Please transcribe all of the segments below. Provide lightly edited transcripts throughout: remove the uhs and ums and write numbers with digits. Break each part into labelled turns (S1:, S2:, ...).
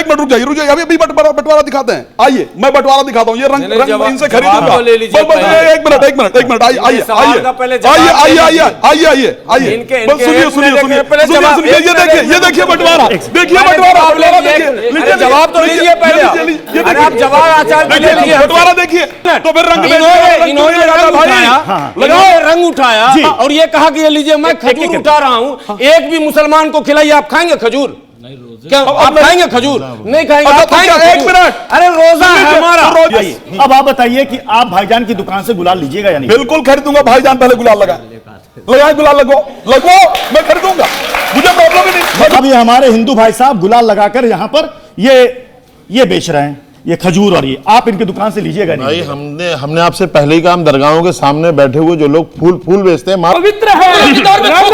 S1: एक मिनट रुक जाइए, अभी बंटवारा दिखाते हैं। आइए मैं बंटवारा दिखाता हूँ, ये रंग इनसे खरीदूंगा। एक मिनट आइए, ये देखिए बंटवारा,
S2: जवाब तो लीजिए पहले, आप जवाब आचार्य
S1: बंटवारा देखिए। तो फिर
S2: इन्होंने रंग उठाया और ये कहा कि ये लीजिए मैं खजूर उठा रहा हूँ, एक भी मुसलमान को खिलाइए। आप खाएंगे खजूर? क्या आप खाएंगे खजूर? नहीं खाएंगे। आप खाएंगे?
S1: एक मिनट,
S2: अरे रोजा है हमारा।
S3: अब आप बताइए कि आप भाईजान की दुकान से गुलाल लीजिएगा या नहीं?
S1: बिल्कुल खरीदूंगा भाईजान, पहले गुलाल लगाए गुलाल लगो, मैं खरीदूंगा, मुझे प्रॉब्लम ही नहीं।
S3: अब ये हमारे हिंदू भाई साहब गुलाल लगाकर यहाँ पर ये बेच रहे हैं, ये खजूर, और ये आप इनकी दुकान से लीजिएगा नहीं?
S4: भाई हमने आपसे पहले ही कहा, हम दरगाहों के सामने बैठे हुए जो लोग फूल बेचते हैं,
S5: पवित्र है,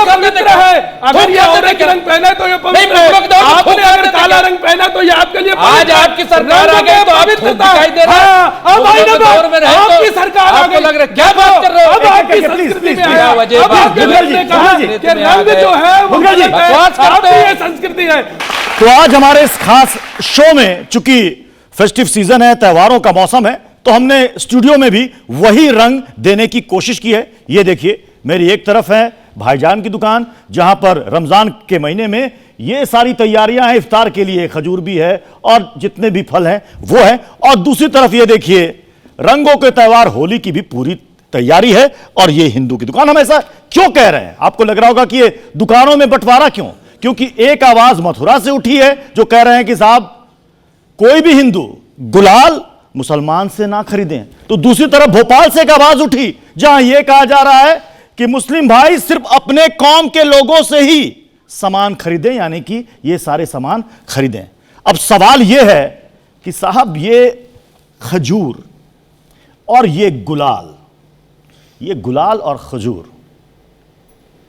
S5: पवित्र है। अगर ये औरे के रंग पहना तो ये पवित्र है, आपने अगर काला रंग पहना तो ये आपके लिए
S2: आज आपकी सरकार आ गई तो आप दिखाई दे रहा है।
S5: अब आपकी सरकार आ गई,
S2: लग रहा है क्या बात कर रहे हो?
S5: अब आपकी संस्कृति में आया, अब आपके लोग ने कहा कि रंग जो है वो आपकी संस्कृति है।
S3: तो आज हमारे इस खास शो में, चूंकि फेस्टिव सीजन है, त्योहारों का मौसम है, तो हमने स्टूडियो में भी वही रंग देने की कोशिश की है। ये देखिए, मेरी एक तरफ है भाईजान की दुकान, जहां पर रमजान के महीने में ये सारी तैयारियां हैं, इफ्तार के लिए खजूर भी है और जितने भी फल हैं वो है, और दूसरी तरफ ये देखिए रंगों के त्योहार होली की भी पूरी तैयारी है। और ये हिंदू की दुकान। हम ऐसा क्यों कह रहे हैं? आपको लग रहा होगा कि ये दुकानों में बंटवारा क्यों? क्योंकि एक आवाज मथुरा से उठी है जो कह रहे हैं कि साहब कोई भी हिंदू गुलाल मुसलमान से ना खरीदें। तो दूसरी तरफ भोपाल से एक आवाज उठी जहां यह कहा जा रहा है कि मुस्लिम भाई सिर्फ अपने कौम के लोगों से ही सामान खरीदें, यानी कि ये सारे सामान खरीदें। अब सवाल यह है कि साहब ये खजूर और ये गुलाल और खजूर,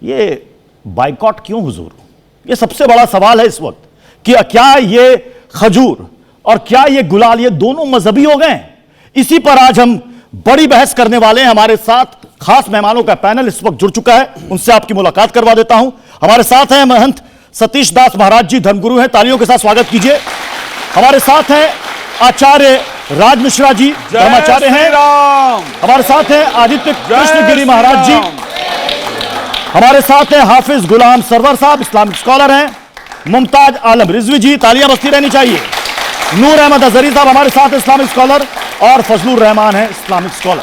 S3: ये बाइकॉट क्यों हुजूर? ये सबसे बड़ा सवाल है इस वक्त कि क्या ये खजूर और क्या ये गुलाल, ये दोनों मजहबी हो गए? इसी पर आज हम बड़ी बहस करने वाले हैं। हमारे साथ खास मेहमानों का पैनल इस वक्त जुड़ चुका है, उनसे आपकी मुलाकात करवा देता हूं। हमारे साथ हैं महंत सतीश दास महाराज जी, धर्मगुरु हैं, तालियों के साथ स्वागत कीजिए। हमारे साथ हैं आचार्य राज मिश्रा जी, धर्माचार्य हैं। हमारे साथ हैं आदित्य कृष्णगिरी महाराज जी। हमारे साथ हैं हाफिज गुलाम सरवर साहब, इस्लामिक स्कॉलर हैं। मुमताज आलम रिजवी जी, तालियां बजती रहनी चाहिए। नूर अहमद अजहरी साहब हमारे साथ इस्लामिक स्कॉलर, और फजलुर रहमान है इस्लामिक स्कॉलर।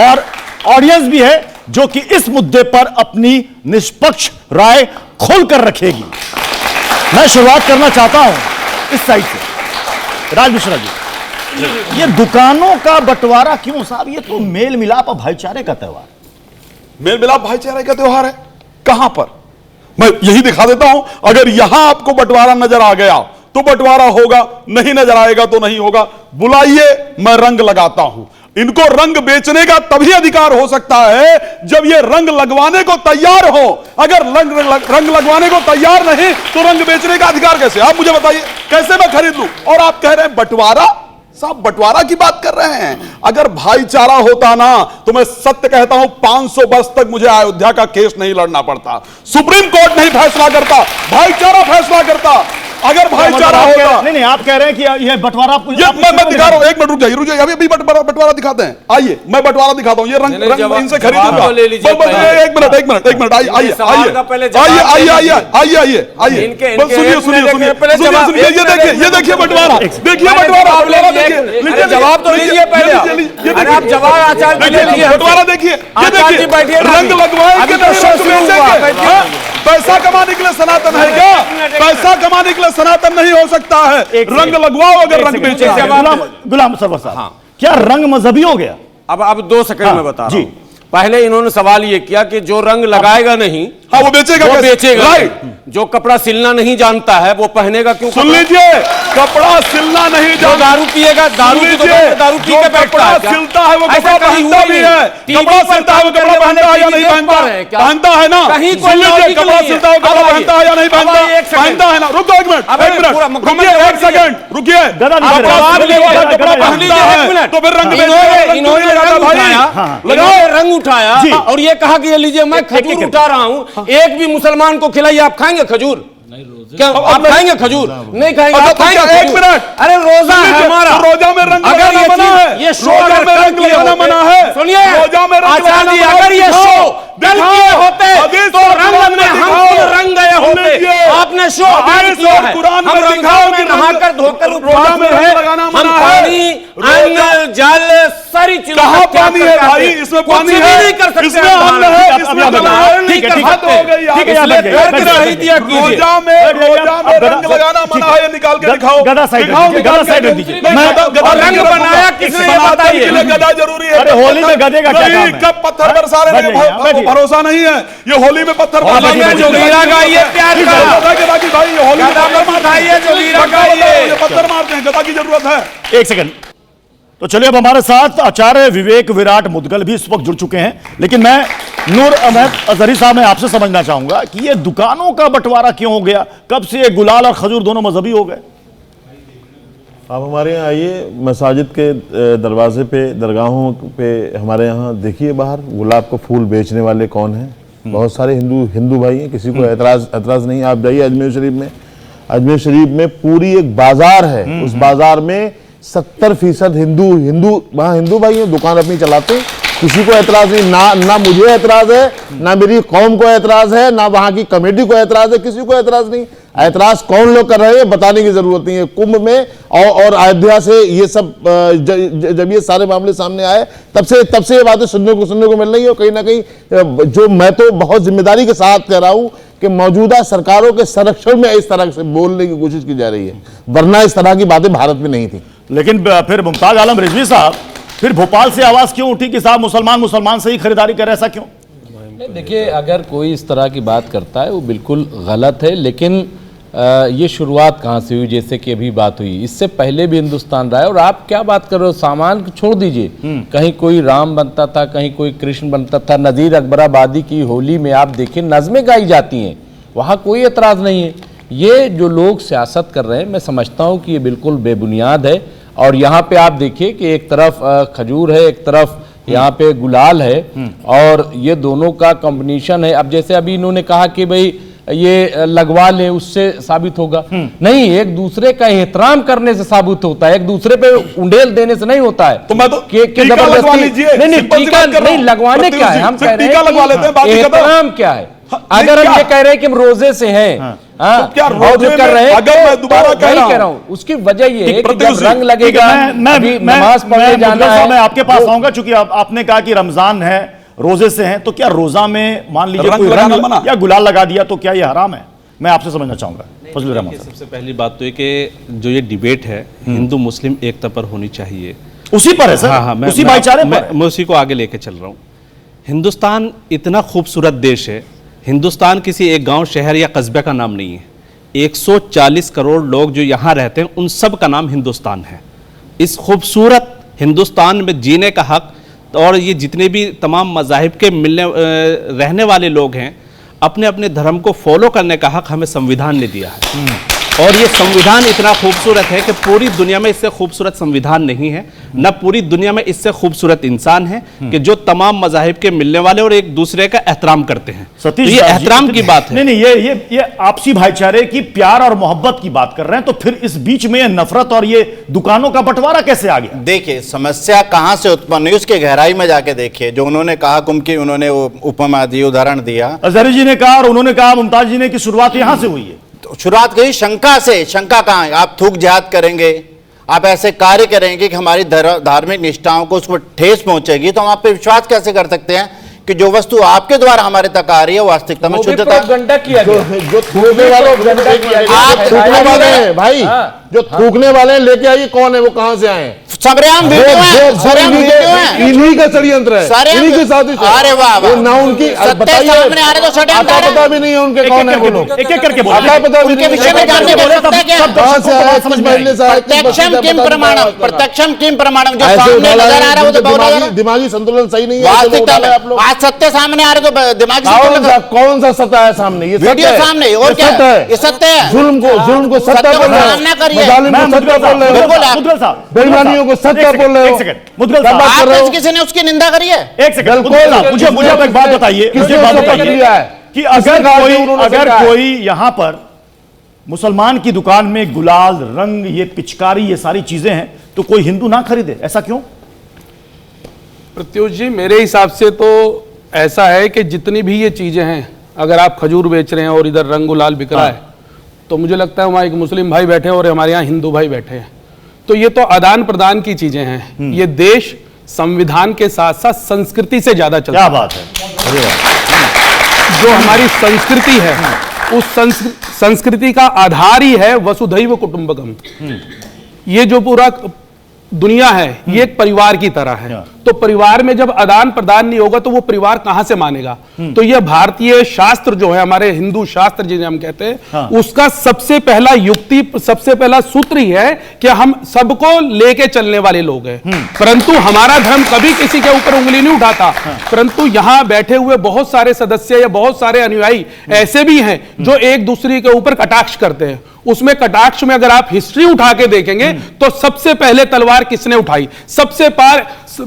S3: और ऑडियंस भी है जो कि इस मुद्दे पर अपनी निष्पक्ष राय खोलकर रखेगी। मैं शुरुआत करना चाहता हूं इस साइड से, राज मिश्रा जी। ये दुकानों का बंटवारा क्यों साहब? ये तो मेल मिलाप और भाईचारे का त्योहार।
S1: मेल मिलाप भाईचारे का त्योहार है? कहां पर? मैं यही दिखा देता हूं। अगर यहां आपको बंटवारा नजर आ गया तो बंटवारा होगा, नहीं नजर आएगा तो नहीं होगा। बुलाइए, मैं रंग लगाता हूं। इनको रंग बेचने का तभी अधिकार हो सकता है जब ये रंग लगवाने को तैयार हो। अगर रंग लगवाने को तैयार नहीं तो रंग बेचने का अधिकार कैसे? आप मुझे बताइए, कैसे मैं खरीद लूं? और आप कह रहे हैं बंटवारा? साहब बंटवारा की बात कर रहे हैं। अगर भाईचारा होता ना तो मैं सत्य कहता हूं 500 वर्ष तक मुझे अयोध्या का केस नहीं लड़ना पड़ता, सुप्रीम कोर्ट नहीं फैसला करता, भाईचारा फैसला करता। अगर भाईचारा होगा।
S3: नहीं, आप कह रहे हैं कि ये बंटवारा आपको,
S1: मैं दिखा रहा हूं, एक मिनट रुक जाइए, अभी बंटवारा दिखाते हैं। आइए मैं बंटवारा दिखाता हूं, ये रंग इनसे खरीदूंगा। एक मिनट आइए, ये देखिए बंटवारा,
S2: जवाब तो लीजिए पहले, आप जवाब आचार्य
S1: बंटवारा देखिए, रंग लगवाएंगे, पैसा कमाने के लिए सनातन है क्या? पैसा कमाने के लिए सनातन नहीं हो सकता है। रंग लगवाओ अगर रंग बेचो।
S3: गुलाम सरवर साहब, क्या रंग मजहबी हो गया?
S2: अब 2 सेकंड में बता रहा हूं। पहले इन्होंने सवाल ये किया कि जो रंग लगाएगा नहीं,
S1: हाँ वो बेचेगा,
S2: वो बेचेगा। जो कपड़ा सिलना नहीं जानता है वो पहनेगा क्यों?
S1: सुन लीजिए, कपड़ा सिलना नहीं जानता,
S2: दारू पिएगा, दारू की दुकान पे दारू पी के बैठता है,
S1: सिलता है वो कपड़ा पहनता भी है, कपड़ा सिलता है वो कपड़ा पहनता है या नहीं पहनता? पहनता है ना। सुन लीजिए, कपड़ा सिलता है वो कपड़ा पहनता है या नहीं पहनता? पहनता है ना। रुको एक मिनट, एक सेकंड रुकिए। कपड़ा पहनता है तो फिर
S2: इन्होंने रंग उठाया और ये कहा कि ये लीजिए मैं खजूर उठा रहा हूं, एक भी मुसलमान को खिलाइए। आप खाएंगे खजूर? क्या आप खाएंगे खजूर? नहीं खाएंगे, आप खाएंगे
S1: एक
S2: खजूर?
S1: मिनट,
S2: अरे रोजा है हमारा,
S1: रोजा में रंग
S2: अगर
S1: लगाना
S2: ये
S1: मना
S2: चीज-
S1: है,
S2: ये शो
S1: रोजा
S2: अगर
S1: में
S2: कल
S1: रंग
S2: किए
S1: लगाना
S2: होते,
S1: मना है,
S2: सुनिए
S1: रोजा में रंग
S2: आचार्य जी,
S1: लगाना
S2: अगर ये
S1: मना है,
S2: शो कल
S1: दिखाओ,
S2: किए होते
S1: हदीस
S2: तो
S1: और
S2: रंग
S1: कुरान
S2: में
S1: में
S2: हम
S1: दिखाओ,
S2: खुद रंग गए होते।
S1: लीजिए,
S2: आपने शो आज
S1: हदीस
S2: किया
S1: और
S2: है,
S1: कुरान
S2: हम
S1: में
S2: रमजान
S1: दिखाओ
S2: में
S1: कि
S2: नहाकर धोकर
S1: रोजा में रंग लगाना
S2: हम
S1: मना है।
S2: पानी, अन्न, जल सारी चीजों
S1: कहाँ
S2: का त्याग
S1: पानी है
S2: करके
S1: भाई?
S2: आते हैं।
S1: इसमें
S2: कुछ
S1: पानी
S2: भी
S1: है,
S2: नहीं कर सकते
S1: इसमें
S2: आप
S1: अन्न
S2: बाहर।
S1: है,
S2: आप
S1: इसमें
S2: अभी
S1: जलाल
S2: बताओ,
S1: नहीं
S2: ठीक
S1: कर
S2: है,
S1: सकते हो गई आप।
S2: ठीक है,
S1: इसलिए
S2: इसलिए तर्क सही दिया कीजिए।
S1: रोजा में रंग लगाना मना है, ये निकाल के दिखाओ।
S3: गदा साइड
S1: दिखाओ,
S3: रख दीजिए,
S1: निकाल
S3: गदा
S1: के
S3: साइड रख
S1: नहीं,
S3: दीजिए।
S1: गदा
S2: और रंग
S1: रखूंगा।
S2: बनाया किसने, ये
S1: बनाते
S2: बताइए।
S1: के लिए गदा जरूरी है।
S3: अरे होली में गधे का क्या
S1: नहीं,
S3: काम है?
S1: कब पत्थर बरसा रहे हैं,
S3: बैठिए, बैठिए।
S1: भरोसा नहीं है। ये होली में पत्थर
S3: होली
S1: बरसा
S3: में
S1: रहे हैं।
S2: जोगीरा का ये प्यार का।
S1: गदा की भाई, ये होली में
S2: गदा
S1: पत्थर
S2: मत
S1: मारते हैं।
S2: उठाइए, जोगीरा का ये।
S1: पत्थर मारते हैं, गदा की जरूरत है।
S3: एक सेकंड। तो चलिए, अब हमारे साथ आचार्य विवेक विराट मुदगल भी इस वक्त जुड़ चुके हैं, लेकिन मैं नूर अहमद अजहरी साहब, मैं आपसे समझना चाहूंगा कि ये दुकानों का बंटवारा क्यों हो गया? कब से ये गुलाल और खजूर दोनों मजहबी हो गए?
S4: आप हमारे यहाँ आइए, मसाजिद के दरवाजे पे, दरगाहों पे हमारे यहाँ देखिए, बाहर गुलाब को फूल बेचने वाले कौन हैं? बहुत सारे हिंदू भाई हैं, किसी को एतराज नहीं। आप जाइए अजमेर शरीफ में, अजमेर शरीफ में पूरी एक बाजार है, उस बाजार में 70% हिंदू वहाँ हिंदू भाई हैं, दुकान अपनी चलाते हैं, किसी को एतराज नहीं। ना मुझे एतराज है, ना मेरी कौम को एतराज है, ना वहाँ की कमेटी को एतराज है, किसी को एतराज नहीं। एतराज कौन लोग कर रहे हैं बताने की जरूरत नहीं है। कुंभ में और अयोध्या से ये सब जब ये सारे मामले सामने आए, तब से ये बातें सुनने को मिल रही है। कहीं ना कहीं जो मैं तो बहुत जिम्मेदारी के साथ कह रहा हूँ कि मौजूदा सरकारों के संरक्षण में इस तरह से बोलने की कोशिश की जा रही है, वरना इस तरह की बातें भारत में नहीं थी।
S3: लेकिन फिर मुमताज आलम रिजवी साहब, फिर भोपाल से आवाज क्यों उठी कि साहब मुसलमान से ही खरीदारी करे? ऐसा क्यों?
S6: नहीं, देखिए, अगर कोई इस तरह की बात करता है वो बिल्कुल गलत है, लेकिन ये शुरुआत कहाँ से हुई? जैसे कि अभी बात हुई, इससे पहले भी हिंदुस्तान रहा है। और आप क्या बात कर रहे हो? सामान छोड़ दीजिए, कहीं कोई राम बनता था, कहीं कोई कृष्ण बनता था। नज़ीर अकबराबादी की होली में आप देखिए नज़में गाई जाती हैं, वहाँ कोई एतराज़ नहीं है। ये जो लोग सियासत कर रहे हैं, मैं समझता हूँ कि ये बिल्कुल बेबुनियाद है। और यहाँ पे आप देखिए कि एक तरफ खजूर है, एक तरफ यहाँ पे गुलाल है, और ये दोनों का कॉम्बिनेशन है। अब जैसे अभी इन्होंने कहा कि भाई ये लगवा ले, उससे साबित होगा, नहीं, एक दूसरे का एहतराम करने से साबित होता है, एक दूसरे पे उंडेल देने से नहीं होता है।
S1: तो मैं तो
S6: कि
S1: टीका लगवा
S6: जबरदस्ती
S1: लीजिए,
S6: नहीं,
S1: सिंपल सी
S6: टीका
S1: बात कर रहा
S6: नहीं,
S1: हूं।
S6: लगवाने क्या है? हम
S1: सिर्फ
S6: कह रहे
S1: टीका
S6: हैं
S1: लगवा लेते हैं, बात ही खत्म।
S6: एहतराम क्या है? अगर हम
S1: क्या?
S6: ये कह रहे हैं कि हम रोजे से हैं,
S1: तो क्या
S6: और
S1: रोजे
S6: जो कर
S1: में-
S6: रहे हैं,
S1: अगर मैं दोबारा
S6: तो
S1: कह
S6: वही
S1: रहा
S6: कह
S1: हूं।
S6: रहा हूं, उसकी वजह ये है कि
S1: प्रति
S6: जब
S1: उसी-
S6: रंग लगेगा, अभी नमाज पढ़ने जाना है।
S3: मैं आपके पास
S6: वो-
S3: आऊंगा, चूंकि आपने कहा कि रमजान है, रोजे से हैं, तो क्या रोजा में मान लीजिए
S1: रंग
S3: कोई
S1: लगाना
S3: रंग
S1: मना?
S3: या गुलाल लगा दिया तो क्या ये हराम है? मैं आपसे समझना चाहूंगा फजल रहमान साहब।
S7: सबसे पहली बात तो ये कि जो ये डिबेट है हिंदू मुस्लिम एकता पर होनी चाहिए।
S3: उसी पर है सर,
S7: हाँ,
S3: उसी भाईचारे पर है।
S7: मैं उसी को आगे लेके चल रहा हूँ। हिंदुस्तान इतना खूबसूरत देश है, हिंदुस्तान किसी एक गांव, शहर या कस्बे का नाम नहीं है। 140 करोड़ लोग जो यहाँ रहते हैं, उन सब का नाम हिंदुस्तान है। इस खूबसूरत हिंदुस्तान में जीने का हक, और ये जितने भी तमाम मज़ाहिब के रहने वाले लोग हैं, अपने अपने धर्म को फॉलो करने का हक हमें संविधान ने दिया है। और ये संविधान इतना खूबसूरत है कि पूरी दुनिया में इससे खूबसूरत संविधान नहीं है, न पूरी दुनिया में इससे खूबसूरत इंसान है कि जो तमाम मज़ाहिब के मिलने वाले और एक दूसरे का एहतराम करते हैं। तो
S3: सतीश
S7: ये
S3: दास जी,
S7: एहतराम की बात है।
S3: नहीं, ये आपसी भाईचारे की, प्यार और मोहब्बत की बात कर रहे हैं, तो फिर इस बीच में ये नफरत और ये दुकानों का बंटवारा कैसे आ गया?
S8: देखिए, समस्या कहां से उत्पन्न हुई उसके गहराई में जाके देखिए। जो उन्होंने कहा, कुंभ की उन्होंने उपमा दी, उदाहरण दिया,
S3: अजहरी जी ने कहा और उन्होंने कहा, मुमताज जी ने, की शुरुआत यहां से हुई है।
S8: तो शुरुआत कही शंका से। शंका कहां है? आप थूक जिहाद करेंगे, आप ऐसे कार्य करेंगे कि हमारी धार्मिक निष्ठाओं को उसको ठेस पहुंचेगी, तो हम आप पे विश्वास कैसे कर सकते हैं कि जो वस्तु आपके द्वारा हमारे तक आ रही है वास्तविकता में शुद्धता?
S6: प्रोपगंडा किया गया।
S4: जो थूकने वाले आप थूकने वाले हैं भाई, जो थूकने वाले हैं, लेके आइए कौन है, वो कहां से आए हैं?
S8: सबरेआम वीडियो है, सबरेआम वीडियो है,
S4: इन्हीं का षड्यंत्र है,
S8: सारे
S4: इन्हीं की साजिश है।
S8: अरे वाह वाह,
S4: वो ना उनकी
S8: सत्य
S4: बताइए,
S8: सामने आ रहे तो षड्यंत्र
S4: आता
S8: है।
S4: पता भी नहीं है उनके कौन है वो लोग,
S3: एक एक करके बोलो।
S4: आता पता भी
S8: उनके
S4: नहीं
S8: विषय में जानने को सकता है क्या?
S4: कहां से आया, किस महीने से आया, किस
S8: प्रत्यक्षम
S4: बस्ती
S8: किम
S4: का
S8: प्रमाणम,
S4: पता
S8: प्रत्यक्षम किम प्रमाणम, जो
S4: ऐसे
S8: सामने
S4: उठा
S8: नजर आ रहा है वो तो बहुत
S4: दिमागी दिमागी संतुलन सही नहीं है, ऐसे लोग
S8: वास्तविकता
S4: उठा
S8: में।
S4: आप लोग।
S8: आज सत्य सामने आ रहे तो दिमाग से
S4: कौन सा सत्य है सामने? ये
S8: वीडियो
S4: सत्य है।
S8: सामने, और
S4: ये
S8: क्या
S4: सत्य है?
S8: ये सत्य है।
S4: जुल्म को सत्य
S8: सत्य
S4: बोल
S8: को
S4: रहे हो,
S8: सामना करिए।
S4: मजालिम
S3: मैं
S4: को सत्य बोल रहे हो,
S8: बिल्कुल आप-
S3: मुदगल साहब,
S4: बेईमानियों को सत्य बोल रहे हो।
S3: एक सेकंड, मुदगल
S4: क्या
S3: साहब,
S4: बात कर रहे हो?
S8: आज किसी ने उसकी निंदा करी है?
S3: एक सेकंड,
S4: बिल्कुल।
S3: मुदगल साहब, मुझे अब एक बात बताइए,
S4: किसने
S3: मुझे बात
S4: उसको
S3: बताइए
S4: लिया है?
S3: कि
S4: किसने कहा कि उन्होंने
S3: अगर
S4: समझा है?
S3: कोई यहां पर मुसलमान की दुकान में गुलाल, रंग, ये पिचकारी, ये सारी चीजें हैं, तो कोई हिंदू ना खरीदे, ऐसा क्यों?
S5: प्रत्युष जी, मेरे हिसाब से तो ऐसा है कि जितनी भी ये चीजें हैं, अगर आप खजूर बेच रहे हैं और इधर रंग गुलाल बिक रहा है, तो मुझे लगता है वहां एक मुस्लिम भाई बैठे हैं और हमारे यहाँ हिंदू भाई बैठे हैं, तो ये तो आदान प्रदान की चीजें हैं। ये देश संविधान के साथ साथ संस्कृति से ज्यादा चलता है।
S3: क्या बात है।
S5: जो हमारी संस्कृति है, उस संस्कृति का आधार ही है वसुधैव कुटुंबकम। ये जो पूरा दुनिया है, ये एक परिवार की तरह है। तो परिवार में जब आदान प्रदान नहीं होगा तो वो परिवार कहां से मानेगा? तो ये भारतीय शास्त्र जो है, हमारे हिंदू शास्त्र जिन्हें हम कहते हैं, उसका सबसे पहला युक्ति, सबसे पहला सूत्र ही है कि हम सबको लेके चलने वाले लोग हैं। परंतु हमारा धर्म कभी किसी के ऊपर उंगली नहीं उठाता। परंतु यहां बैठे हुए बहुत सारे सदस्य या बहुत सारे अनुयायी ऐसे भी हैं जो एक दूसरे के ऊपर कटाक्ष करते हैं। उसमें कटाक्ष में अगर आप हिस्ट्री उठा के देखेंगे तो सबसे पहले तलवार किसने उठाई? सबसे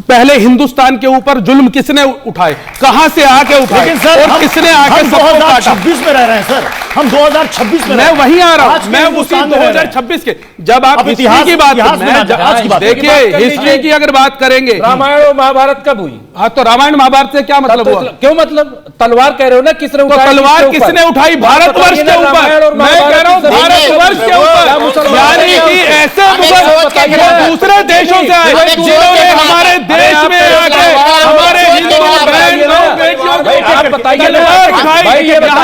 S5: पहले हिंदुस्तान के ऊपर जुल्म किसने उठाए? कहां से आके उठाए और किसने आके सबको काटा?
S3: 2026 में रह रहे हैं सर, हम 2026 में।
S5: मैं वहीं आ रहा हूं, मैं उसी 2026 के, जब आप हिस्ट्री की बात, देखिए हिस्ट्री की अगर बात करेंगे,
S6: रामायण और महाभारत कब हुई?
S5: हाँ, तो रामायण महाभारत से क्या मतलब हुआ?
S6: क्यों मतलब? तलवार कह रहे हो ना, किसने उठाई?
S5: तलवार किसने उठाई? भारतवर्ष के ऊपर। मैं कह रहा हूं भारतवर्ष के ऊपर, यानी कि ऐसे मुगल जो दूसरे देशों से आए, जिन्होंने हमारे देश में आके हमारे हिंदू बहन बेटियों को यहाँ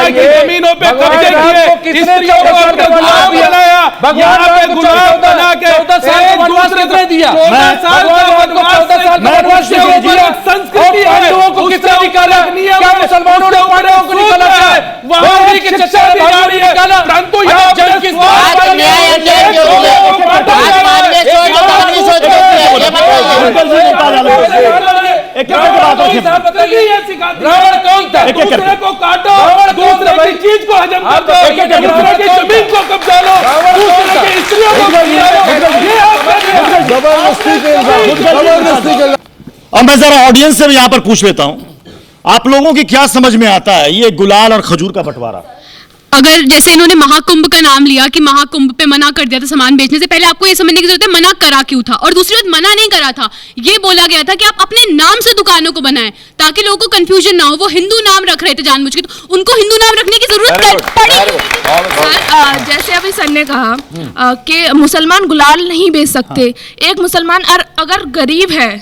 S5: की जमीनों पे कब्जे किए, स्त्रियों को अपने गुलाम बनाया, यहाँ पे गुलाम बना के 14 साल दिया, 14 साल वनवास के ऊपर संस्कृति है, को किसने निकाला? क्या मुसलमानों ने पांडवों को निकाला है? वहां की शिक्षा भी जारी है, परंतु यहाँ रावण कौन था? दूसरे को काटो, दूसरे की चीज को हजम कर दो, दूसरे की जमीन को कब्जा लो, दूसरे की स्त्रियों को
S3: जबरदस्ती। अब मैं जरा ऑडियंस से भी यहां पर पूछ लेता हूं, आप लोगों की क्या समझ में आता है ये गुलाल और खजूर का बंटवारा?
S9: अगर जैसे इन्होंने महाकुंभ का नाम लिया कि महाकुंभ पे मना कर दिया था सामान बेचने से, पहले आपको ये समझने की जरूरत है मना करा क्यों था। और दूसरी बात, मना नहीं करा था, ये बोला गया था कि आप अपने नाम से दुकानों को बनाएं ताकि लोगों को कंफ्यूजन ना हो। वो हिंदू नाम रख रहे थे जानबूझ के, तो उनको हिंदू नाम रखने की जरूरत पड़ी।
S10: जैसे अभी सर ने कहा कि मुसलमान गुलाल नहीं बेच सकते, एक मुसलमान अगर गरीब है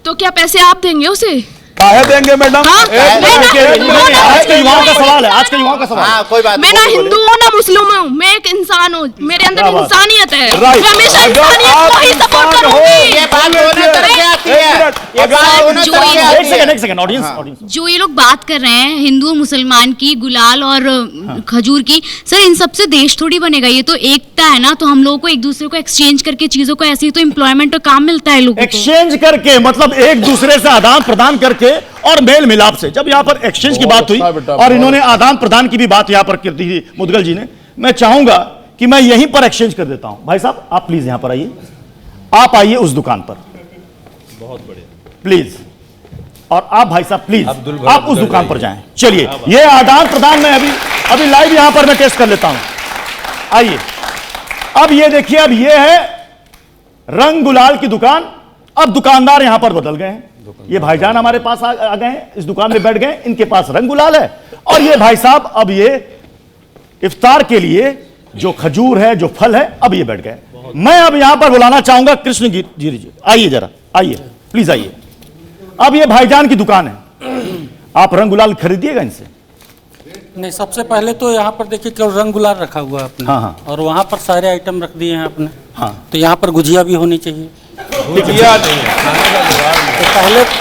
S10: तो क्या पैसे आप देंगे उसे?
S1: काहे देंगे मैडम?
S3: आज के युवाओं का सवाल है, आज के युवाओं का सवाल।
S8: हाँ, कोई बात
S10: मैं ना हिंदू हूँ ना मुस्लिम हूँ, मैं एक इंसान हूँ, मेरे अंदर इंसानियत है, मैं हमेशा इंसानियत को ही सपोर्ट करूंगी।
S8: ये बात दोनों तरफ से आती है, ये बात दोनों तरफ से आती है।
S3: एक सेकंड ऑडियंस,
S9: जो ये लोग बात कर रहे हैं हिंदू और मुसलमान की, गुलाल और खजूर की, सर इन सबसे देश थोड़ी बनेगा। ये तो एकता है ना, तो हम लोगों को एक दूसरे को एक्सचेंज करके चीजों को, ऐसे ही तो एम्प्लॉयमेंट और काम मिलता है लोगों को।
S3: एक्सचेंज करके मतलब एक दूसरे से आदान प्रदान करके और मेल मिलाप से। जब यहां पर एक्सचेंज की बात हुई और इन्होंने आदान प्रदान की भी बात यहां पर कर दी थी मुदगल जी ने, मैं चाहूंगा कि मैं यहीं पर एक्सचेंज कर देता हूं। भाई साहब आप प्लीज यहां पर आइए, आप आइए उस दुकान पर, बहुत बढ़िया प्लीज। और आप भाई साहब प्लीज आप उस दुकान पर जाएं। चलिए, ये आदान प्रदान में अभी लाइव यहां पर मैं टेस्ट कर लेता हूं। आइए, अब ये देखिए, अब ये है रंग गुलाल की दुकान। अब दुकानदार यहां पर बदल गए हैं। ये भाईजान हमारे पास आ गए हैं, इस दुकान में बैठ गए, इनके पास रंग गुलाल है। और ये भाई साहब अब ये इफ्तार के लिए जो खजूर है, जो फल है, अब ये बैठ गए। मैं अब यहां पर बुलाना चाहूंगा कृष्ण जी, आइए जरा, आइए प्लीज आइए। अब ये भाईजान की दुकान है, आप रंग गुलाल खरीदिएगा इनसे?
S11: नहीं, सबसे पहले तो यहाँ पर देखिए केवल रंग गुलाल रखा हुआ है आपने।
S3: हाँ।
S11: और वहाँ पर सारे आइटम रख दिए हैं आपने।
S3: हाँ।
S11: तो यहाँ पर गुजिया भी होनी चाहिए।
S6: गुजिया नहीं,
S11: तो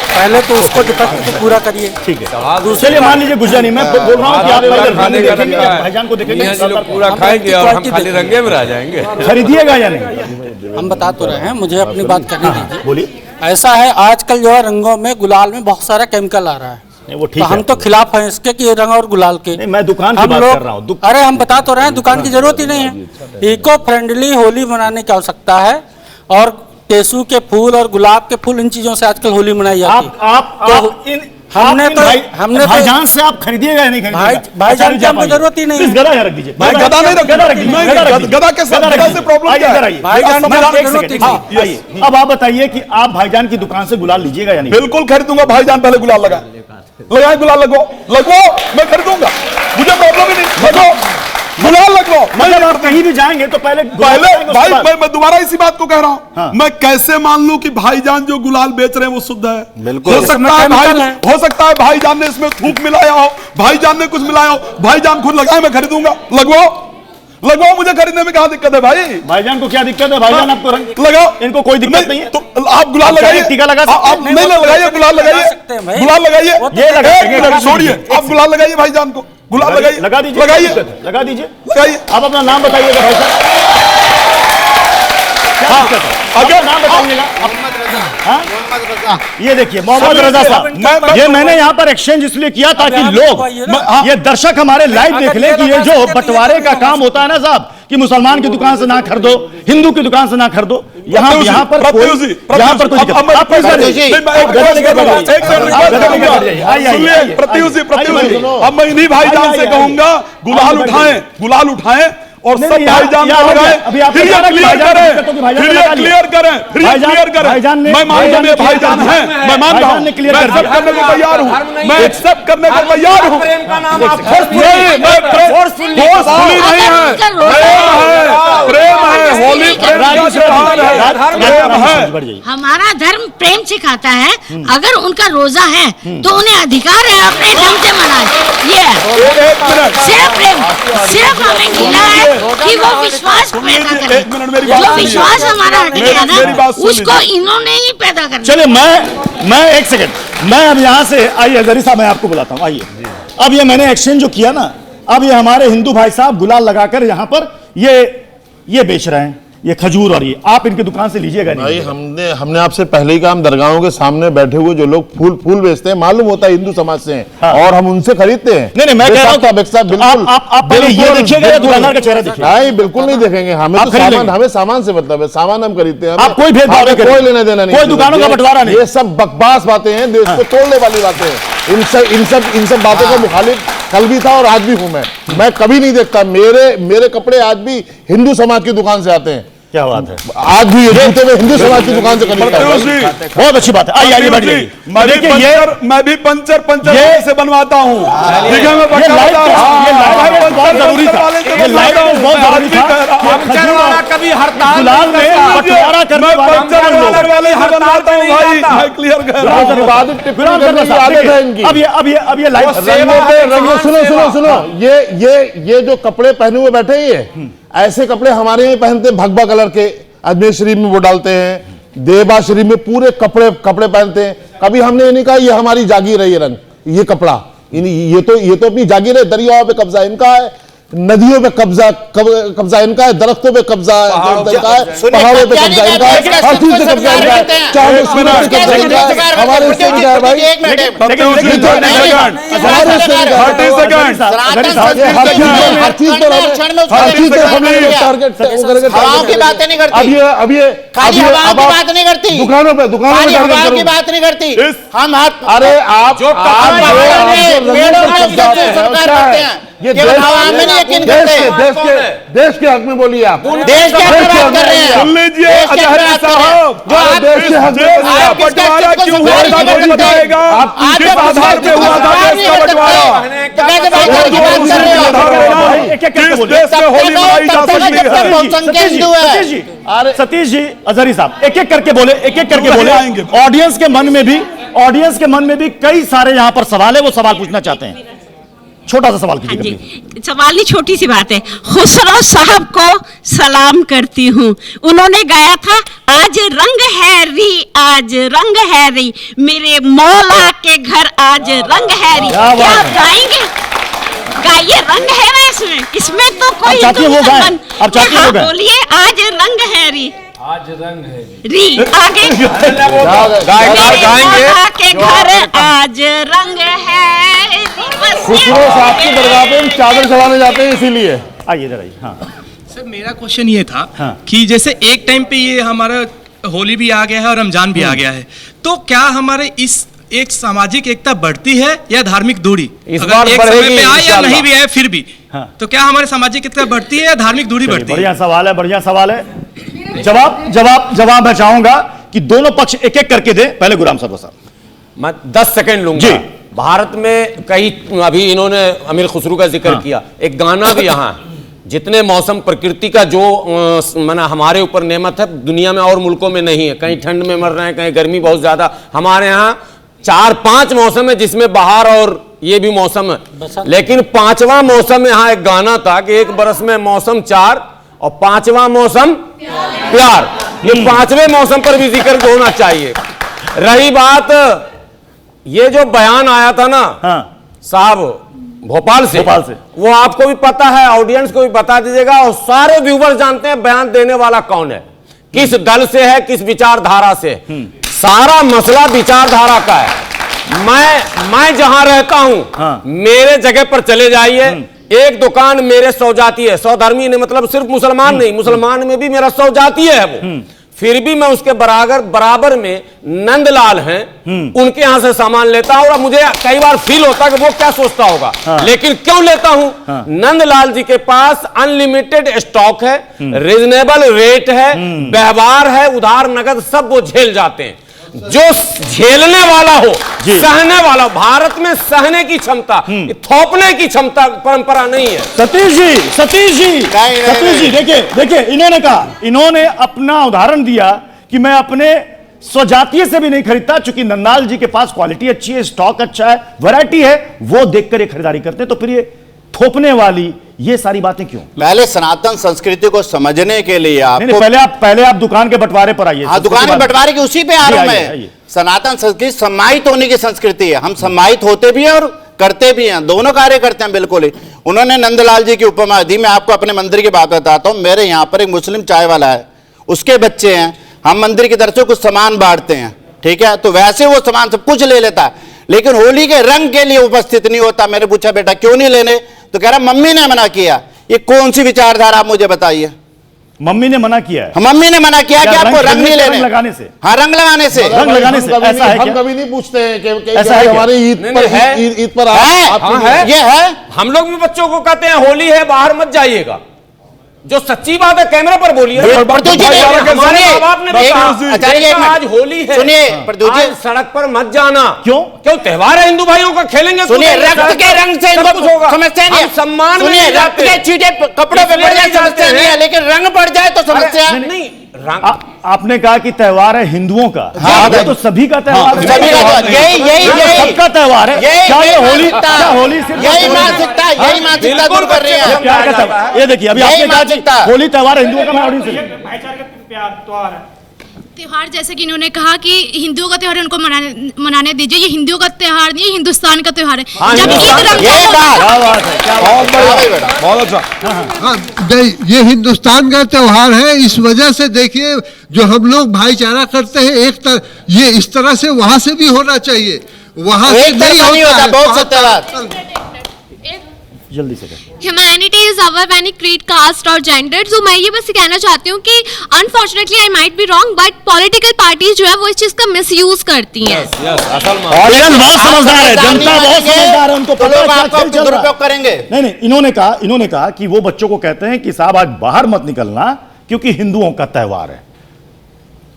S11: पहले तो उसको डिफेक्ट को पूरा करिए।
S3: ठीक है, चलिए मान लीजिए गुजिया नहीं, मैं बोल रहा हूँ कि आप पहले खाने देखेंगे, भाईजान को देखेंगे,
S6: पूरा खाएंगे और हम खाली रंगे में रह जाएंगे।
S3: खरीदिएगा या नहीं?
S11: हम बता तो रहे हैं, मुझे अपनी बात करने दीजिए।
S3: बोलिए।
S11: ऐसा है, आजकल जो है रंगों में, गुलाल में बहुत सारा केमिकल आ रहा है।
S3: वो ठीक
S11: तो हम तो खिलाफ हैं इसके कि ये रंग और गुलाल के।
S3: नहीं, मैं दुकान की बात कर रहा हूँ।
S11: अरे हम बता तो रहे हैं, दुकान की जरूरत ही नहीं है। इको फ्रेंडली होली मनाने की आवश्यकता है। और केसू के फूल और गुलाब के फूल, इन चीजों से आजकल होली मनाई जाती है।
S3: आप
S11: हमने तो
S3: भाईजान से आप खरीदिएगा या नहीं खरीदिएगा?
S11: भाईजान की हमको जरूरत ही नहीं है।
S3: गदा यहाँ रख दीजिए।
S1: भाई गदा नहीं
S3: गदा रख दीजिए।
S1: गदा के साथ गदा से प्रॉब्लम क्या है?
S11: भाईजान की हमको जरूरत ही नहीं है।
S3: आइए अब आप बताइए कि आप भाईजान की दुकान से गुलाल लीजिएगा या नहीं?
S1: बिल्कुल खरीदूंगा भाईजान, पहले गुलाल लगाए गुलाल लगवाओ, मैं खरीदूंगा, मुझे प्रॉब्लम ही नहीं, लगवाओ गुलाल लगवाओ।
S3: मतलब आप कहीं भी जाएंगे तो पहले
S1: भाई मैं दोबारा इसी बात को कह रहा हूं, मैं कैसे मान लूं कि भाईजान जो गुलाल बेच रहे हैं वो शुद्ध है?
S8: बिल्कुल
S1: हो सकता है भाईजान ने इसमें थूक मिलाया हो, भाईजान ने कुछ मिलाया हो, भाईजान खुद लगाए, मैं खरीदूंगा, लगवाओ, मुझे खरीदने में क्या दिक्कत है भाई?
S3: भाईजान को क्या दिक्कत है? भाईजान आपको रंग
S1: लगाओ,
S3: इनको कोई दिक्कत नहीं है
S1: तो आप गुलाल लगाइए,
S3: टीका लगा
S1: आप नहीं लगाइए, गुलाल लगाइए,
S3: ये लगाइए,
S1: छोड़िए, आप गुलाल लगाइए भाईजान को, गुलाल लगाइए,
S3: लगा दीजिए, लगा दीजिए। आप अपना नाम बताइएगा भाई साहब, अगर नाम बताइएगा। ये देखिए मोहम्मद रजा साहब, ये मैंने यहाँ पर एक्सचेंज इसलिए किया ताकि लोग, ये दर्शक हमारे लाइव देख लें कि ये जो बंटवारे का काम होता है ना साहब, कि मुसलमान की दुकान से ना खरीदो, हिंदू की दुकान से ना खरीदो, यहाँ पर कोई दिक्कत।
S1: अब मैं इन्हीं भाईजान से कहूंगा गुलाल उठाएं और सब भाईजान को लगाएं, फिर ये क्लियर करें, मैं मान रहा हूं भाईजान है, मैं मान रहा हूं, मैं एक्सेप्ट करने को तैयार हूं, मैं एक्सेप्ट करने को तैयार हूं।
S2: प्रेम का नाम आप
S1: फोर्सफुली नहीं है, प्रेम है, होली प्रेम का त्योहार है, प्रेम है।
S12: हमारा धर्म प्रेम सिखाता है, अगर उनका रोजा है तो उन्हें अधिकार है अपने ढंग से मनाए। ये सिर्फ हमें मिला है कि वो विश्वास पैदा करें, जो विश्वास हमारा हट गया ना उसको इन्होंने ही पैदा करना।
S3: चलिए मैं एक सेकंड, मैं अब यहाँ से आइए जरी साहब, मैं आपको बुलाता हूँ, आइए। अब ये मैंने एक्सचेंज जो किया ना, अब ये हमारे हिंदू भाई साहब गुलाल लगाकर यहाँ पर ये बेच रहे हैं, ये खजूर, और ये आप इनकी दुकान से लीजिएगा नहीं?
S4: भाई हमने आपसे पहले ही कहा, हम दरगाहों के सामने बैठे हुए जो लोग फूल बेचते हैं, मालूम होता है हिंदू समाज से हैं, और हम उनसे खरीदते हैं।
S3: नहीं मैं कह रहा हूं
S4: बिल्कुल
S3: आप पहले ये देखिएगा, दुकानदार का चेहरा देखिए।
S4: नहीं बिल्कुल नहीं देखेंगे, हमें सामान से मतलब है, सामान हम खरीदते हैं,
S3: आप कोई भेदभाव नहीं,
S4: कोई लेना देना नहीं,
S3: कोई दुकानों का बंटवारा नहीं,
S4: ये सब बकवास बातें हैं, देश को तोड़ने वाली बातें हैं। इन सब बातों का मुखालिफ कल भी था और आज भी हूं मैं कभी नहीं देखता, मेरे कपड़े आज भी हिंदू समाज की दुकान से आते हैं।
S3: क्या बात है,
S4: आज भी ये जूते में हिंदू समाज की दुकान से खरीदता है।
S3: बहुत अच्छी बात है, आइए बैठ जाइए।
S1: मैं भी पंचर से बनवाता हूँ,
S3: ये बहुत जरूरी था, ये लाइव बहुत जरूरी था।
S2: पंचर वाला कभी हड़ताल
S3: गुलाल में बंटवारा करने वाले
S1: बनवाता हूँ भाई, मैं क्लियर कर रहा
S3: हूँ। अब ये लाइव
S4: सुनो, ये जो कपड़े पहने हुए बैठे हैं, ऐसे कपड़े हमारे यहाँ पहनते, भगवा कलर के अजमेर शरीफ में वो डालते हैं, देवबा शरीफ में पूरे कपड़े पहनते हैं। कभी हमने ये नहीं कहा ये हमारी जागीर है, ये रंग, ये कपड़ा, ये तो अपनी जागीर है। दरियाओं पे कब्जा इनका है, नदियों पे कब्जा इनका है, दरख्तों पे कब्जा इनका है, पहाड़ों पे कब्जा इनका है, हर चीज पे कब्जा इनका है, चाहे कब्जा इनका है, हमारे इससे क्या है भाई, हर चीज पर
S8: हवाओं की बातें नहीं करती,
S4: अब ये
S8: बात नहीं करती,
S4: दुकानों पे
S8: हवाओं की बात नहीं करती, हम
S4: अरे आप
S8: जो
S4: ये देश के हक में बोलिए, आप
S8: देश के हक में बात कर रहे हैं।
S1: सुन लीजिए अजहरी साहब,
S4: देश के हक में
S1: बंटवारा क्यों हुआ था वो बताएगा, किस आधार पे हुआ था देश का बंटवारा, किस देश में होली मनाई जा सकती है।
S3: सतीश जी, अजहरी साहब, एक एक करके बोले, ऑडियंस के मन में भी कई सारे यहाँ पर सवाल है, वो सवाल पूछना चाहते हैं। छोटा सा सवाल कीजिए।
S12: सवाल ही छोटी सी बात है। खुसरो साहब को सलाम करती हूँ, उन्होंने गाया था आज रंग है री, आज रंग है री, मेरे मौला के घर आज रंग है री। क्या आप गाएंगे? गाइए, रंग है ना इसमें तो कोई बोलिए, आज रंग है री,
S6: आज रंग है
S12: री, आगे के घर आज रंग है।
S4: खुसरो साहब की दरगाह पे हम चादर चढ़ाने जाते हैं, इसीलिए।
S3: आइए इधर आइए। हाँ
S13: सर, मेरा क्वेश्चन ये था कि जैसे एक टाइम पे ये हमारा होली भी आ गया है और रमजान भी आ गया है, तो क्या हमारे इस एक सामाजिक एकता बढ़ती है या धार्मिक दूरी?
S2: इस
S13: अगर
S2: बार
S13: एक समय
S2: बढ़ेगी
S13: पे आए या
S2: इंशाअल्लाह।
S13: नहीं भी आए फिर भी,
S3: हाँ।
S13: तो क्या हमारी सामाजिक एकता बढ़ती है या धार्मिक दूरी बढ़ती है?
S3: बढ़िया सवाल है, बढ़िया सवाल है। जवाब मैं चाहूंगा कि दोनों पक्ष एक एक करके दे। पहले गुलाम सरवर साहब।
S2: मैं 10 सेकंड लूंगा।
S3: जी।
S2: भारत में कई, अभी इन्होंने अमीर खुसरू का जिक्र किया, एक गाना भी यहाँ है, जितने मौसम प्रकृति का जो माना हमारे ऊपर नेमत है, दुनिया में और मुल्कों में नहीं है। कहीं ठंड में मर रहे हैं, कहीं गर्मी बहुत ज्यादा। हमारे यहाँ 4-5 मौसम है, जिसमें बाहर और ये भी मौसम है, लेकिन 5वां मौसम यहाँ एक गाना था कि एक बरस में मौसम 4 और 5वां मौसम प्यार। ये 5वें मौसम पर भी जिक्र होना चाहिए। रही बात, ये जो बयान आया था ना साहब भोपाल से, वो आपको भी पता है, ऑडियंस को भी बता दीजिएगा, और सारे व्यूवर्स जानते हैं बयान देने वाला कौन है, किस दल से है, किस विचारधारा से। सारा मसला विचारधारा का है। मैं जहां रहता हूं, मेरे जगह पर चले जाइए, एक दुकान मेरे सौजाती है, सौधर्मी ने मतलब सिर्फ मुसलमान नहीं, मुसलमान में भी मेरा सौजातीय है वो, फिर भी मैं उसके बराबर में नंदलाल हैं, उनके यहां से सामान लेता हूं, और मुझे कई बार फील होता है कि वो क्या सोचता होगा। लेकिन क्यों लेता हूं? नंदलाल जी के पास अनलिमिटेड स्टॉक है, रीजनेबल रेट है, व्यवहार है, उधार नगद सब वो झेल जाते हैं। जो झेलने वाला हो, सहने वाला, भारत में सहने की क्षमता, थोपने की क्षमता परंपरा नहीं है।
S3: सतीश जी देखिए इन्होंने अपना उदाहरण दिया कि मैं अपने स्वजातीय से भी नहीं खरीदता, चूंकि नंदलाल जी के पास क्वालिटी अच्छी है, स्टॉक अच्छा है, वैरायटी है, वो देखकर ये खरीदारी करते हैं। तो फिर ये थोपने वाली ये सारी बातें क्यों?
S8: पहले सनातन संस्कृति को समझने के लिए आपको
S3: पहले आप दुकान के बंटवारे पर आइए।
S8: हाँ, दुकान के बंटवारे की उसी पे आ रहा हूं मैं। सनातन संस्कृति सम्मानित होने की संस्कृति है, हम सम्मानित होते भी हैं और करते भी हैं, दोनों कार्य करते हैं बिल्कुल ही। उन्होंने नंदलाल जी की उपमा दी। मैं आपको अपने मंदिर की बात बताता हूँ। मेरे यहाँ पर एक मुस्लिम चाय वाला है, उसके बच्चे हैं, हम मंदिर की तरफ से कुछ सामान बांटते हैं, ठीक है, तो वैसे वो सामान सब कुछ ले लेता है, लेकिन होली के रंग के लिए उपस्थित नहीं होता। मैंने पूछा बेटा क्यों नहीं लेने, तो कह रहा मम्मी ने मना किया। ये कौन सी विचारधारा, आप मुझे बताइए।
S3: मम्मी ने मना किया है?
S8: मम्मी ने मना किया कि आपको रंग नहीं लेने,
S3: लगाने से।
S8: हाँ, रंग लगाने से।
S3: रंग लगाने से ऐसा है?
S4: हम कभी नहीं पूछते हैं कि
S3: ऐसा है
S4: हमारी ईद पर
S8: ये है।
S2: हम लोग भी बच्चों को कहते हैं होली है बाहर मत जाइएगा, जो सच्ची बात है कैमरे पर बोलिए। आज होली है,
S8: सुनिए,
S2: आज सड़क पर मत जाना।
S3: क्यों
S2: त्योहार है हिंदू भाइयों का, खेलेंगे।
S8: सुनिए, रक्त के रंग से
S2: सब कुछ होगा,
S8: समस्या नहीं है।
S2: सम्मान,
S8: सुनिए, रक्त के छींटे कपड़ों पे पड़ जाए समस्या नहीं है, लेकिन रंग पड़ जाए तो समस्या
S2: नहीं।
S3: आपने कहा कि त्योहार है हिंदुओं का, हाँ, तो सभी का त्योहार है, सबका त्योहार है। क्या ये होली सिर्फ
S8: यही मानसिकता दूर कर रही है?
S3: क्या कहता है? ये देखिए, अभी आपने कहा कि होली त्योहार है हिंदुओं का, मैं ऑडियंस
S9: त्योहार, जैसे कि इन्होंने कहा कि हिंदुओं का त्योहार है, उनको मनाने दीजिए। ये हिंदुओं का त्योहार नहीं है, हिंदुस्तान का त्योहार है। जब
S1: बहुत अच्छा।
S14: हाँ, ये हिंदुस्तान का त्योहार है, इस वजह से देखिए जो हम लोग भाईचारा करते हैं, ये इस तरह से वहां से भी होना चाहिए, वहां से नहीं होता।
S8: बहुत सत्यवाद।
S3: जल्दी से
S9: humanity is our when we create caste और जेंडर। तो मैं ये बस कहना चाहती हूँ कि unfortunately I might be wrong, but political parties जो है वो इस चीज का मिसयूज करती हैं।
S3: ऑडियंस बहुत समझदार है, जनता बहुत समझदार है, उनको पता है क्या खेल चल रहा है।
S8: करेंगे
S3: नहीं, इन्होंने कहा कि वो बच्चों को कहते हैं कि साहब आज बाहर मत निकलना क्योंकि हिंदुओं का त्योहार है।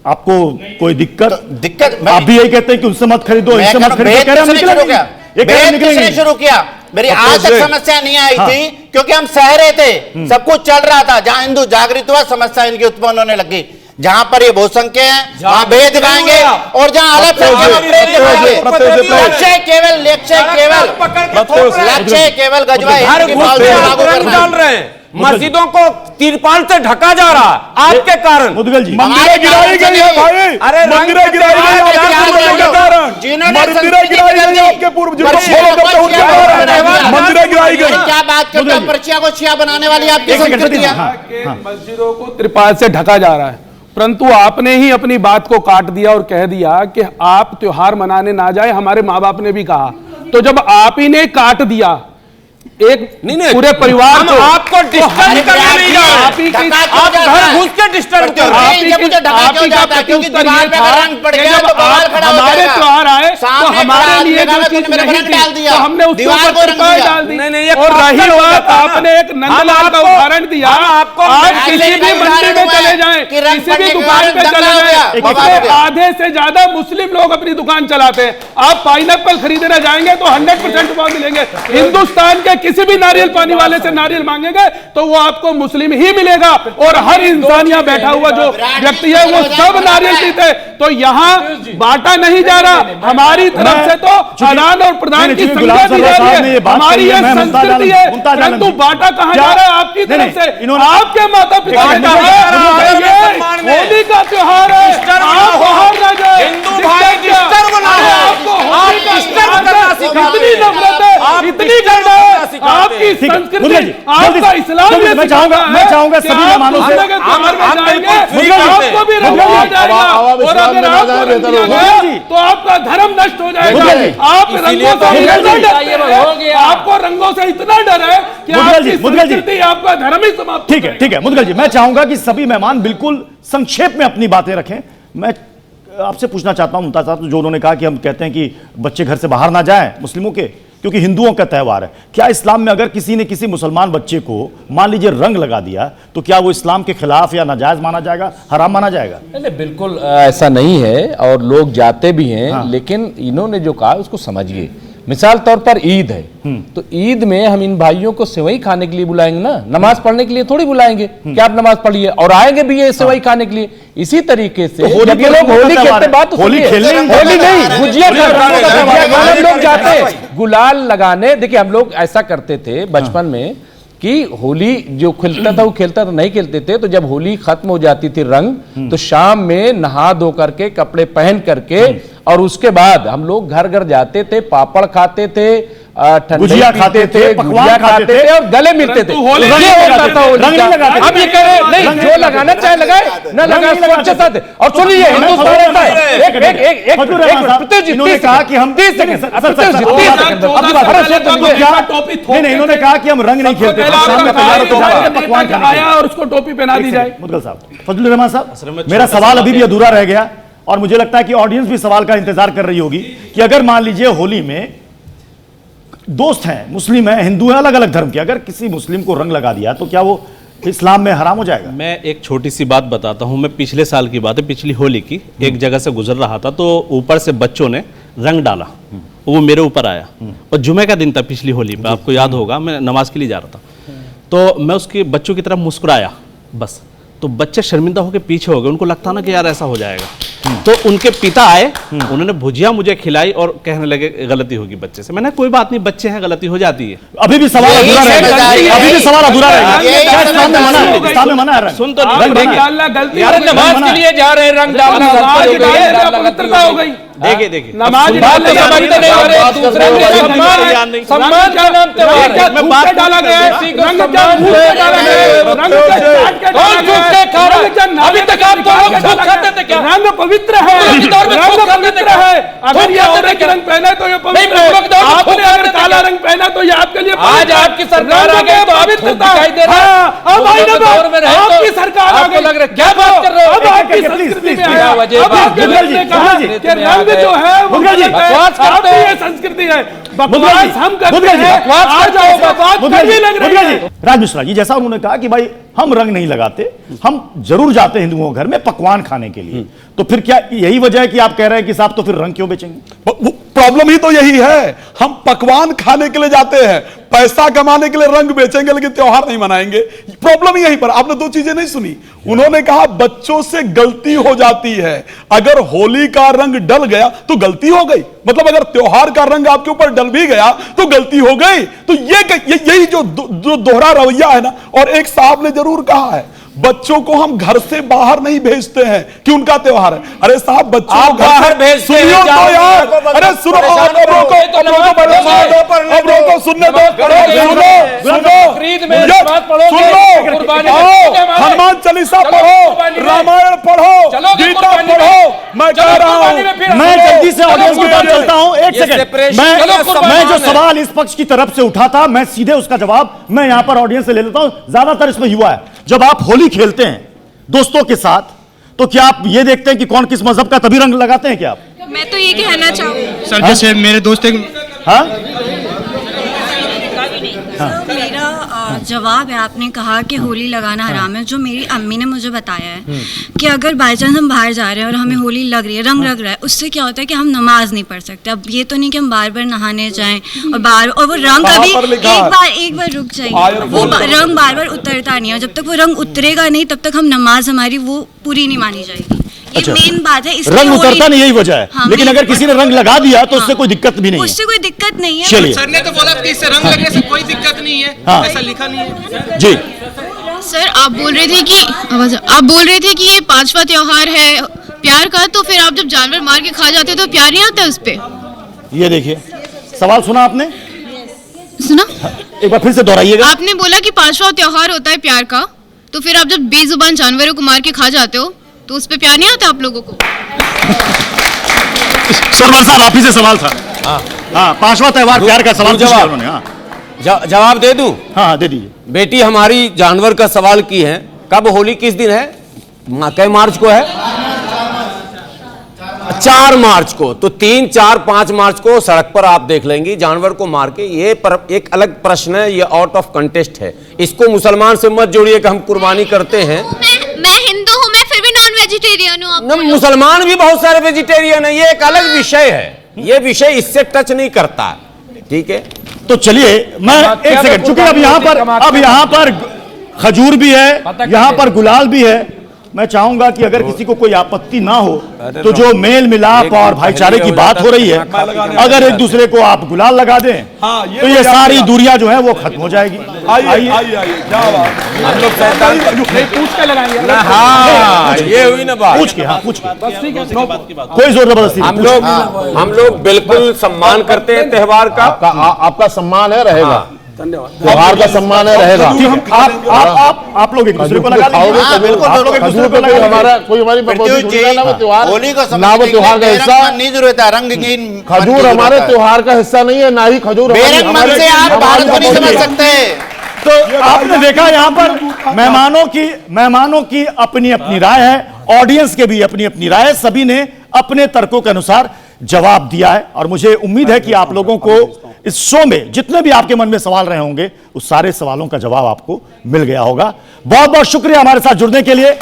S3: आपको कोई दिक्कत? आप भी यही कहते हैं कि उनसे मत खरीदो, इनसे मत खरीदो।
S8: शुरू किया, मेरी आज तक समस्या नहीं आई थी, क्योंकि हम सह रहे थे, सब कुछ चल रहा था। जहां हिंदू जागृत हुआ, समस्या इनकी उत्पन्न होने लगी। जहां पर ये बहुसंख्य हैं, वहां भेद दिखाएंगे, और जहां अलग लक्ष्य केवल गजवाई लागू करना है।
S2: मस्जिदों को तिरपाल से ढका जा रहा है आपके कारण।
S3: मुदगल जी,
S1: मंदिरें गिराई गई है भाई,
S2: अरे
S1: मंदिरें गिराई गई आपके पूर्वजों के कारण, मंदिरें गिराई गई आपके पूर्व, मंदिरें गिराई गई।
S8: क्या बात करते हैं, पर्चिया को छिया बनाने वाली आपकी संस्कृति है।
S5: मस्जिदों को तिरपाल से ढका जा रहा है, परंतु आपने ही अपनी बात को काट दिया और कह दिया कि आप त्योहार मनाने ना जाए। हमारे माँ बाप ने भी कहा, तो जब आप ही ने काट दिया एक पूरे परिवार
S2: हम
S5: को
S2: आपको डिस्टर्ब करने नहीं जा रहे।
S5: आप ही की
S2: आप घर घुस के डिस्टर्ब कर रहे हैं।
S8: ये मुझे ढका क्यों जाता है? क्योंकि दीवार पे अगर रंग पड़ गया तो बवाल खड़ा हो
S5: हमारे
S8: जाएगा।
S5: त्योहार आए तो
S8: सामने
S5: हमारे
S8: खड़ा
S5: लिए
S8: आदमी
S5: जो
S8: लगा,
S5: चीज
S8: तुमने
S5: नहीं
S8: रंग
S5: थी
S8: डाल दिया।
S5: तो हमने उसके
S8: दीवार
S5: ऊपर
S8: को रंग
S5: त्रिपाल
S8: दिया।
S5: डाल दी।
S2: नहीं, ये
S5: और रही
S2: पागल
S5: बात
S2: होता है ना।
S5: आपने एक नंदलाल का उदाहरण दिया, आज किसी भी मंडी में चले जाएं, किसी भी दुकान पे चले जाएं, आधे से ज्यादा मुस्लिम लोग अपनी दुकान चलाते हैं। आप पाइनएप्पल खरीदने जाएंगे तो 100% भाव मिलेंगे। हिंदुस्तान के किसी भी नारियल पानी वाले से नारियल मांगेंगे तो वो आपको मुस्लिम ही मिलेगा, और हर इंसान यहाँ बैठा हुआ जो व्यक्ति है वो सब नारियल पीते। तो यहाँ बांटा नहीं जा रहा, हमारी तरफ से तो आदान और प्रदान की संज्ञा दी जा रही है, हमारी ये संस्कृति है। परंतु बांटा कहाँ जा रहा है? आपकी तरफ से, आपके माता पिता ने कहा होली का त्योहार है, आप बाहर ना जाए।
S2: हिंदू भाई डिस्टर्ब ना हो, आप डिस्टर्ब करना सिखाते हैं,
S5: इतनी नफरत है, इतनी घृणा है, आपकी संस्कृति, आपका इस्लाम ये
S3: मैं चाहूंगा सभी मेहमानों से
S5: आपको भी रंग दिया जाएगा, और अगर आपको रंग दिया गया तो आपका धर्म नष्ट हो जाएगा। आप रंगों से इतना डरते हैं, आपको रंगों से इतना डर है कि आपकी संस्कृति, आपका धर्म ही समाप्त।
S3: ठीक है मुदगल जी, मैं चाहूंगा कि सभी मेहमान बिल्कुल संक्षेप में अपनी बातें रखें। मैं आपसे पूछना चाहता हूं मुमताज साहब, जो उन्होंने कहा कि हम कहते हैं कि बच्चे घर से बाहर ना जाएं मुस्लिमों के, क्योंकि हिंदुओं का त्यौहार है। क्या इस्लाम में अगर किसी ने किसी मुसलमान बच्चे को मान लीजिए रंग लगा दिया तो क्या वो इस्लाम के खिलाफ या नाजायज माना जाएगा, हराम माना जाएगा?
S6: नहीं, बिल्कुल ऐसा नहीं है, और लोग जाते भी हैं। हाँ। लेकिन इन्होंने जो कहा उसको समझिए। मिसाल तौर पर ईद है, तो ईद में हम इन भाइयों को सेवई खाने के लिए बुलाएंगे ना, नमाज पढ़ने के लिए थोड़ी बुलाएंगे कि आप नमाज पढ़िए, और आएंगे भी ये सेवई खाने के लिए। इसी तरीके से जब ये लोग होली खेलते, बात होली नहीं, गुजिया लोग जाते हैं गुलाल लगाने। देखिए हम लोग ऐसा करते थे बचपन में कि होली जो खेलता था वो खेलता था, नहीं खेलते थे तो जब होली खत्म हो जाती थी रंग, तो शाम में नहा धो करके कपड़े पहन करके और उसके बाद हम लोग घर घर जाते थे, पापड़ खाते थे,
S3: गुजिया खाते थे,
S6: पकवान खाते थे और गले मिलते थे। अब ये कह रहे नहीं, जो लगाना चाहे लगाए, न लगाए स्वच्छता से। और सुनिए हिंदुस्तान
S3: इन्होंने कहा कि हम इन्होंने कहा कि हम रंग नहीं खेलते,
S5: पकवान खाया और उसको टोपी पहना दी जाए।
S3: मुदगल साहब, फजलुर रहमान साहब, मेरा सवाल अभी भी अधूरा रह गया, और मुझे लगता है कि ऑडियंस भी सवाल का इंतजार कर रही होगी कि अगर मान लीजिए होली में दोस्त हैं, मुस्लिम हैं, हिंदू हैं, अलग अलग धर्म के, अगर किसी मुस्लिम को रंग लगा दिया तो क्या वो इस्लाम में हराम हो जाएगा?
S7: मैं एक छोटी सी बात बताता हूं। मैं पिछले साल की बात है, पिछली होली की, एक जगह से गुजर रहा था तो ऊपर से बच्चों ने रंग डाला, वो मेरे ऊपर आया, और जुमे का दिन था पिछली होली पे, आपको याद होगा, मैं नमाज के लिए जा रहा था, तो मैं उसके बच्चों की तरफ मुस्कुराया बस, तो बच्चे शर्मिंदा होकर पीछे हो गए, उनको लगता ना कि यार ऐसा हो जाएगा। तो उनके पिता आए, उन्होंने भुजिया मुझे खिलाई और कहने लगे गलती होगी बच्चे से। मैंने कोई बात नहीं, बच्चे हैं, गलती हो जाती है।
S3: अभी भी सवाल अधूरा रहेगा, अभी भी सवाल अधूरा रहेगा। इस्लाम में मना है,
S7: सुन तो
S5: गलती
S2: यार नमाज के लिए जा रहे हैं, रंग डालना
S5: पवित्रता हो गई।
S2: देखिए
S5: नमाज सम्मान का नाम त्योहार डाला गया है, रंग अभी तक आप खाते थे क्या? रंग पवित्र है, रंग पवित्र है। अगर ये औरत रंग पहने तो ये पवित्र है, आपने अगर काला रंग पहना तो ये आपके लिए
S2: आज आपकी सरकार आ गई तो
S5: पवित्रता
S2: दिखाई दे रहा है।
S5: अब आपकी सरकार आ गई,
S2: क्या बात कर रहे हो?
S5: अब आपकी संस्कृति में आया, अब आपके लोग ने कहा कि रंग जो है वो बकवास करते हैं, ये संस्कृति है, बकवास हम करते हैं, आ जाओ बात कड़वी लग रही है।
S3: राज मिश्रा जी, जैसा उन्होंने कहा कि भाई हम रंग नहीं लगाते, हम जरूर जाते हैं हिंदुओं के घर में पकवान खाने के लिए, तो फिर क्या यही वजह है कि आप कह रहे हैं कि साहब तो फिर रंग क्यों बेचेंगे?
S1: प्रॉब्लम ही तो यही है, हम पकवान खाने के लिए जाते हैं, पैसा कमाने के लिए रंग बेचेंगे लेकिन त्योहार नहीं मनाएंगे। प्रॉब्लम यहीं पर। आपने दो चीजें नहीं सुनी। उन्होंने कहा बच्चों से गलती हो जाती है, अगर होली का रंग डल गया तो गलती हो गई, मतलब अगर त्योहार का रंग आपके ऊपर डल भी गया तो गलती हो गई। तो यही जो दोहरा रवैया है ना। और एक साहब ने जरूर कहा है बच्चों को हम घर से बाहर नहीं भेजते हैं कि उनका त्योहार है। अरे साहब बच्चों को बाहर भेजते हैं तो यार, अरे सुनो, अब रोको, सुनने दो, हनुमान चालीसा पढ़ो, रामायण पढ़ो, गीता पढ़ो, मैं कह रहा हूं,
S3: मैं जल्दी से ऑडियंस की तरफ चलता हूं। एक सेकंड, मैं जो सवाल इस पक्ष की तरफ से उठा था, मैं सीधे उसका जवाब मैं यहां पर ऑडियंस से ले लेता हूं। ज्यादातर इसमें युवा है। जब आप होली खेलते हैं दोस्तों के साथ, तो क्या आप ये देखते हैं कि कौन किस मजहब का, तभी रंग लगाते हैं क्या आप?
S10: मैं तो ये कहना चाहूँ
S13: सर, जैसे मेरे दोस्त एक
S3: हाँ?
S15: मेरा जवाब है, आपने कहा कि होली लगाना हराम है। जो मेरी अम्मी ने मुझे बताया है कि अगर बाई चांस हम बाहर जा रहे हैं और हमें होली लग रही है, रंग लग रहा है, उससे क्या होता है कि हम नमाज नहीं पढ़ सकते। अब ये तो नहीं कि हम बार बार नहाने जाएं और वो रंग अभी एक बार रुक जाएंगे, वो रंग बार बार उतरता नहीं है। जब तक वो रंग उतरेगा नहीं तब तक हम नमाज हमारी वो पूरी नहीं मानी जाएगी। ये मेन बात है।
S3: रंग उतरता नहीं, यही वजह है।
S15: हाँ,
S3: लेकिन अगर किसी ने रंग लगा दिया तो उससे कोई दिक्कत भी नहीं है।
S15: उससे कोई दिक्कत नहीं है।
S3: चलिए,
S13: सर ने तो बोला कि इससे रंग लगने से कोई दिक्कत नहीं है,
S3: हाँ।
S13: ऐसा लिखा नहीं है
S3: जी।
S9: सर आप बोल रहे थे कि ये 5वां त्योहार है प्यार का, तो फिर आप जब जानवर मार के खा जाते तो प्यार नहीं आता उस पे?
S3: ये देखिए, सवाल सुना आपने?
S9: सुना?
S3: एक बार फिर से दोहराइएगा।
S9: आपने बोला कि 5वां त्योहार होता है प्यार का, तो फिर आप जब बेजुबान जानवरों को मार के खा जाते हो तो उस पे प्यार नहीं आता आप लोगों को?
S3: सरवर साहब, आप ही से सवाल था। हाँ, 5वां त्योहार प्यार का सवाल पूछा उन्होंने। हाँ,
S2: जवाब दे दूं?
S3: हाँ, दे दीजिए।
S2: बेटी हमारी जानवर का सवाल की है। कब होली किस दिन है? कै मार्च को है? 4 मार्च को। तो 3, 4, 5 मार्च को सड़क पर आप देख लेंगे जानवर को मार के। ये एक अलग प्रश्न है, ये आउट ऑफ कंटेस्ट है। इसको मुसलमान से मत जोड़िए कि हम कुर्बानी करते हैं।
S9: मैं हिंदू हूँ, मैं फिर भी नॉन वेजिटेरियन हूँ।
S2: मुसलमान भी बहुत सारे वेजिटेरियन है, ये एक अलग विषय है। ये विषय इससे टच नहीं करता है, ठीक है?
S3: तो चलिए, मैं एक सेकंड, चूंकि अब यहाँ पर खजूर भी है, यहाँ पर गुलाल भी है, मैं चाहूंगा कि अगर किसी को कोई आपत्ति ना हो तो जो मेल मिलाप और भाईचारे की बात हो रही है, अगर एक दूसरे को आप गुलाल लगा दें तो ये सारी दूरियां जो है वो खत्म हो जाएगी।
S1: आइए, हम लोग
S5: पूछ के लगाएंगे।
S2: हाँ, ये हुई ना बात।
S3: पूछ के कोई जोर जबरदस्ती।
S2: हम लोग बिल्कुल सम्मान करते हैं त्योहार का।
S4: आपका सम्मान है, रहेगा।
S5: धन्यवाद।
S4: त्योहार का सम्मान है, रहेगा।
S3: आप लोग एक दूसरे को लगा लेंगे।
S4: हमारा कोई हमारी
S8: होली का
S4: ना वो त्योहार का हिस्सा
S8: नहीं, जरूरत है रंगीन
S4: खजूर हमारे त्योहार का हिस्सा नहीं है, ना ही खजूर
S8: बेरंग मन से आप भारत को नहीं समझ सकते।
S3: तो आपने देखा यहाँ पर मेहमानों की अपनी अपनी राय है, ऑडियंस के भी अपनी अपनी राय है। सभी ने अपने तर्कों के अनुसार जवाब दिया है और मुझे उम्मीद है कि आप लोगों को इस शो में जितने भी आपके मन में सवाल रहे होंगे उस सारे सवालों का जवाब आपको मिल गया होगा। बहुत बहुत शुक्रिया हमारे साथ जुड़ने के लिए।